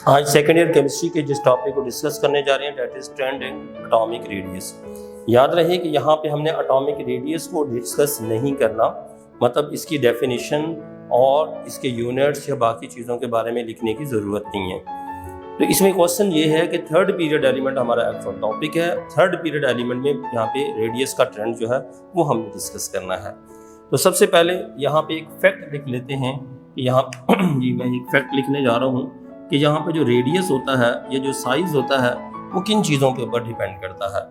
आज second year chemistry के जिस टॉपिक को डिस्कस करने जा रहे हैं that is trend in atomic radius. याद रहे कि यहाँ पे हमने एटॉमिक रेडियस को डिस्कस नहीं करना, मतलब इसकी डेफिनेशन और इसके यूनिट्स या बाकी चीज़ों के बारे में लिखने की ज़रूरत नहीं है। तो इसमें क्वेश्चन ये है कि थर्ड पीरियड एलिमेंट हमारा एक्चुअल टॉपिक है। थर्ड पीरियड एलिमेंट में यहाँ पे रेडियस का ट्रेंड जो है वो हमने डिस्कस करना है। तो सबसे पहले यहाँ पे एक फैक्ट लिख लेते हैं कि यहाँ जी मैं एक फैक्ट लिखने जा रहा हूँ कि यहाँ पे जो रेडियस होता है या जो साइज होता है वो किन चीज़ों के ऊपर डिपेंड करता है।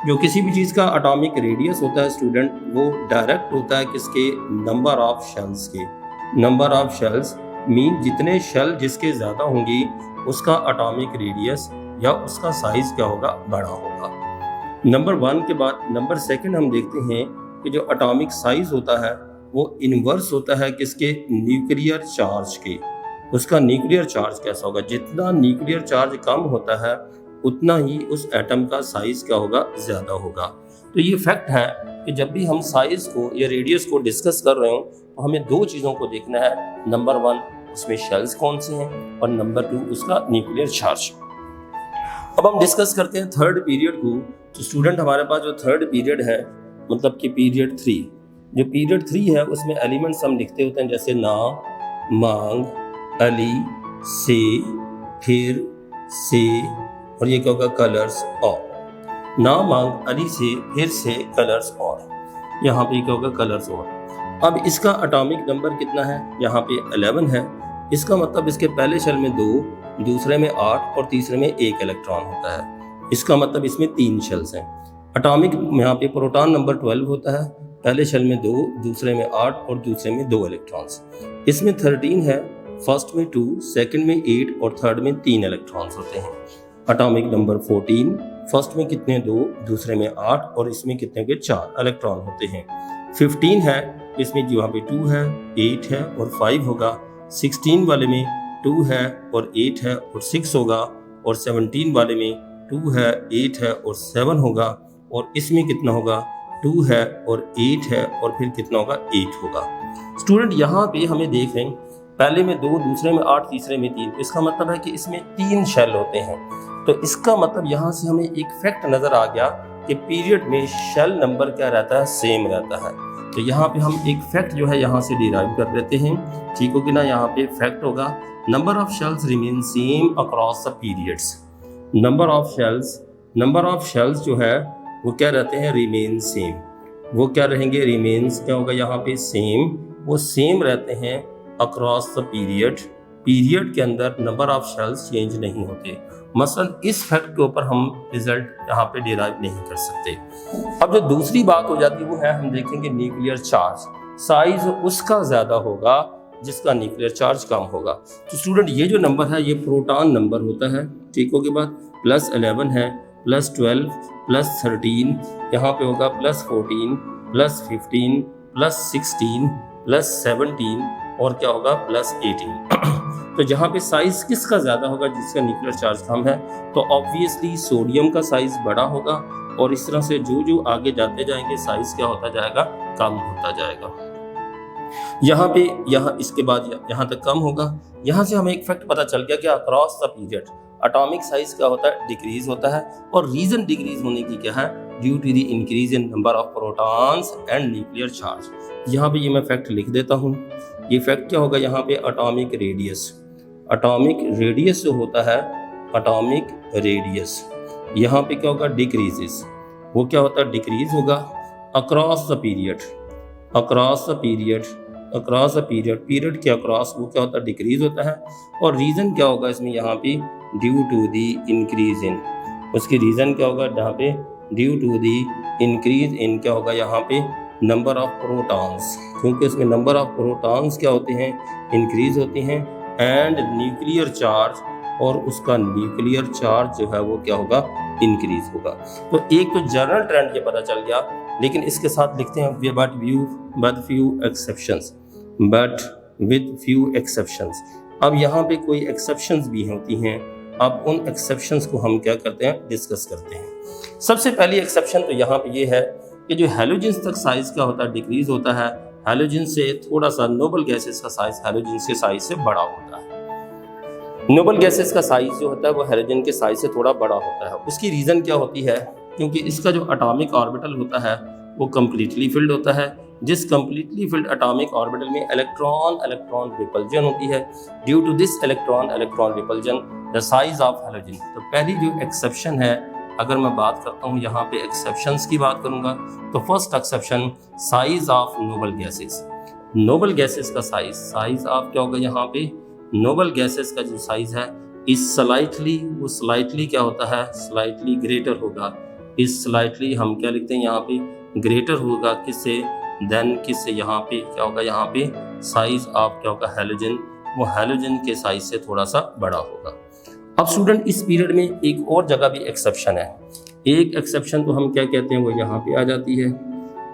जो किसी भी चीज़ का एटॉमिक रेडियस होता है स्टूडेंट, वो डायरेक्ट होता है किसके, नंबर ऑफ शेल्स के। नंबर ऑफ शेल्स मीन जितने शेल जिसके ज़्यादा होंगी उसका एटॉमिक रेडियस या उसका साइज क्या होगा, बड़ा होगा। नंबर 1 के बाद नंबर 2 हम देखते हैं कि जो एटॉमिक साइज होता है वो इन्वर्स होता है किसके, न्यूक्लियर चार्ज के। उसका न्यूक्लियर चार्ज कैसा होगा, जितना न्यूक्लियर चार्ज कम होता है उतना ही उस एटम का साइज क्या होगा, ज़्यादा होगा। तो ये फैक्ट है कि जब भी हम साइज को या रेडियस को डिस्कस कर रहे हो तो हमें 2 चीज़ों को देखना है। नंबर 1 उसमें शेल्स कौन से हैं और नंबर 2 उसका न्यूक्लियर चार्ज। अब हम डिस्कस करते हैं थर्ड पीरियड को। तो स्टूडेंट हमारे पास जो थर्ड पीरियड है मतलब कि पीरियड 3, जो पीरियड 3 है उसमें एलिमेंट्स हम लिखते होते हैं जैसे ना, मांग, अली, से, फिर, से और ये क्या होगा, कलर्स और। ना, मांग, अली, से, फिर, से, कलर्स और। यहाँ पे क्या होगा, कलर्स और। अब इसका एटॉमिक नंबर कितना है, यहाँ पे 11 है। इसका मतलब इसके पहले शेल में 2, दूसरे में 8 और तीसरे में 1 इलेक्ट्रॉन होता है। इसका मतलब इसमें 3 शेल्स हैं। एटॉमिक यहाँ पे प्रोटॉन नंबर 12 होता है, पहले शेल में 2, दूसरे में 8 और दूसरे में 2 इलेक्ट्रॉन्स। इसमें 13 है, फर्स्ट में 2, सेकंड में 8 और थर्ड में 3 इलेक्ट्रॉन्स होते हैं। एटॉमिक नंबर 14, फर्स्ट में कितने, 2, दूसरे में 8 और इसमें कितने के 4 इलेक्ट्रॉन होते हैं। 15 है, इसमें जो यहाँ पे 2 है, 8 है और 5 होगा। 16 वाले में 2 है और 8 है और 6 होगा। और 17 वाले में 2 है, 8 है और 7 होगा। और इसमें कितना होगा, 2 है और 8 है और फिर कितना होगा, 8 होगा। स्टूडेंट यहाँ पे हमें देख रहे हैं पहले में 2, दूसरे में 8, तीसरे में 3। इसका मतलब है कि इसमें 3 शेल होते हैं। तो इसका मतलब यहाँ से हमें एक फैक्ट नज़र आ गया कि पीरियड में शेल नंबर क्या रहता है, सेम रहता है। तो यहाँ पे हम एक फैक्ट जो है यहाँ से डिराइव कर लेते हैं, ठीक हो कि ना। यहाँ पे फैक्ट होगा number of shells remain same across the periods. Number of shells जो है वो क्या रहते हैं, रिमेन सेम। वो क्या रहेंगे, रिमेन्स क्या होगा यहाँ पे, सेम। वो सेम रहते हैं अक्रॉस द पीरियड के अंदर नंबर ऑफ शेल्स चेंज नहीं होते। मसलन इस फैक्ट के ऊपर हम रिजल्ट यहाँ पे डिराइव नहीं कर सकते। अब जो दूसरी बात हो जाती है वो है, हम देखेंगे न्यूक्लियर चार्ज। साइज उसका ज़्यादा होगा जिसका न्यूक्लियर चार्ज कम होगा। तो स्टूडेंट ये जो नंबर है ये प्रोटॉन नंबर होता है, ठीक हो के बाद +11 है, +12, +13, यहाँ पे होगा +14, +15, +16, +17 और क्या होगा, +18। तो जहाँ पे साइज किसका ज़्यादा होगा, जिसका न्यूक्लियर चार्ज कम है, तो ऑब्वियसली सोडियम का साइज बड़ा होगा। और इस तरह से जो आगे जाते जाएंगे साइज क्या होता जाएगा, कम होता जाएगा। यहाँ इसके बाद यहाँ तक कम होगा। यहाँ से हमें एक फैक्ट पता चल गया कि across the period atomic size क्या होता है, डिक्रीज होता है। और रीजन डिक्रीज होने की क्या है, due to the increase in number of protons and nuclear charge. यहाँ पे ये मैं फैक्ट लिख देता हूँ। ये फैक्ट क्या होगा, यहाँ पे एटॉमिक रेडियस जो होता है, एटॉमिक रेडियस यहाँ पे क्या होगा, डिक्रीजेस। वो क्या होता है, डिक्रीज होगा अक्रॉस द पीरियड के अक्रॉस वो क्या होता है, डिक्रीज होता है। और रीज़न क्या होगा इसमें, यहाँ पे due to the increase in, उसकी रीज़न क्या होगा यहाँ पे, due to the increase in क्या होगा यहाँ पे, नंबर ऑफ प्रोटॉन्स, क्योंकि इसमें नंबर ऑफ प्रोटॉन्स क्या होते हैं, इंक्रीज होते हैं। एंड न्यूक्लियर चार्ज, और उसका न्यूक्लियर चार्ज जो है वो क्या होगा, इंक्रीज होगा। तो एक तो जनरल ट्रेंड ये पता चल गया, लेकिन इसके साथ लिखते हैं विद फ्यू एक्सेप्शंस। अब यहाँ पे कोई एक्सेप्शंस भी होती हैं। अब उन एक्सेप्शंस को हम क्या करते हैं, डिस्कस करते हैं। सबसे पहली एक्सेप्शन तो यहाँ पे ये है कि जो हैलोजेंस तक साइज क्या होता है, डिक्रीज होता है। हैलोजन से थोड़ा सा नोबल गैसेस का साइज हैलोजन के साइज से बड़ा होता है। नोबल गैसेस का साइज जो होता है वो हेलोजन के साइज से थोड़ा बड़ा होता है। उसकी रीज़न क्या होती है? क्योंकि इसका जो एटॉमिक ऑर्बिटल होता है वो कम्प्लीटली फिल्ड होता है। जिस कम्प्लीटली फिल्ड एटॉमिक ऑर्बिटल में इलेक्ट्रॉन इलेक्ट्रॉन रिपल्जन होती है, due to this electron electron repulsion the size of halogen. तो पहली जो एक्सेप्शन है, अगर मैं बात करता हूँ यहाँ पे एक्सेप्शंस की बात करूँगा, तो first exception size of noble gases. Noble gases का साइज ऑफ क्या होगा यहाँ पे? नोबल गैसेस का जो साइज है इस स्लाइटली क्या होता है? स्लाइटली ग्रेटर होगा। इस स्लाइटली हम क्या लिखते हैं यहाँ पे? ग्रेटर होगा किससे? देन किससे? यहाँ पे क्या होगा? यहाँ पे साइज ऑफ क्या होगा? हेलोजन, वो हेलोजन के साइज से थोड़ा सा बड़ा होगा। अब स्टूडेंट इस पीरियड में एक और जगह भी एक्सेप्शन है। एक एक्सेप्शन तो हम क्या कहते हैं वो यहाँ पे आ जाती है,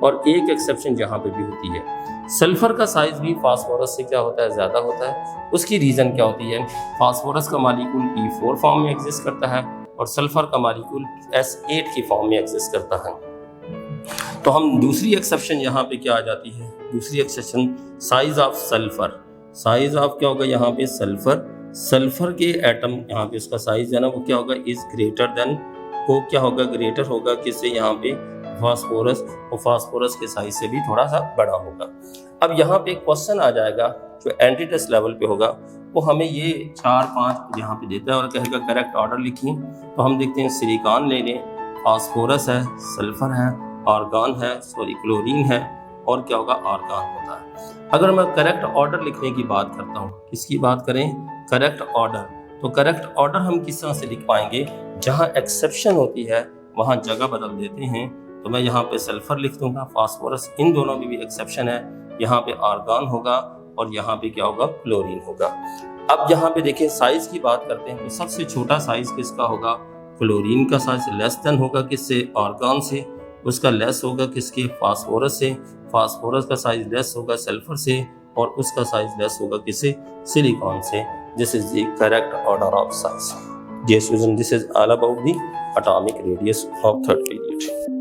और एक एक्सेप्शन यहाँ पे भी होती है। सल्फर का साइज भी फास्फोरस से क्या होता है? ज़्यादा होता है। उसकी रीज़न क्या होती है? फास्फोरस का मॉलिक्यूल P4 फॉर्म में एग्जिस्ट करता है और सल्फर का मॉलिक्यूल S8 की फॉर्म में एग्जिस्ट करता है। तो हम दूसरी एक्सेप्शन यहाँ पे क्या आ जाती है? दूसरी exception size of sulphur. Size of क्या होगा यहाँ पे? सल्फर के एटम यहाँ पे उसका साइज है ना वो क्या होगा? इज ग्रेटर देन, वो क्या होगा? ग्रेटर होगा किससे? यहाँ पे फास्फोरस, और फास्फोरस के साइज से भी थोड़ा सा बड़ा होगा। अब यहाँ पे एक क्वेश्चन आ जाएगा जो एंटी टेस्ट लेवल पे होगा, वो हमें ये 4-5 यहाँ पे देता है और कहेगा करेक्ट ऑर्डर लिखिए। तो हम देखते हैं सिलिकॉन ले लें, फास्फोरस है, सल्फर है, आर्गन है, क्लोरीन है, और क्या होगा? आर्गन होता है। अगर मैं करेक्ट ऑर्डर लिखने की बात करता हूँ, किसकी बात करें? Correct order. तो करेक्ट ऑर्डर हम किस तरह से लिख पाएंगे? जहाँ एक्सेप्शन होती है वहाँ जगह बदल देते हैं। तो मैं यहाँ पे सल्फर लिख दूंगा, फास्फोरस, इन दोनों में भी एक्सेप्शन है। यहाँ पे आर्गन होगा और यहाँ पे क्या होगा? क्लोरीन होगा। अब यहाँ पे देखिए साइज की बात करते हैं, तो सबसे छोटा साइज किसका होगा? क्लोरीन का साइज लेस देन होगा किससे? आर्गन से। उसका लेस होगा किसके? फास्फोरस से। फास्फोरस का साइज लेस होगा सल्फर से, और उसका साइज लेस होगा किससे? सिलिकॉन से। This is the correct order of size. Dear students, this is all about the atomic radius of third period.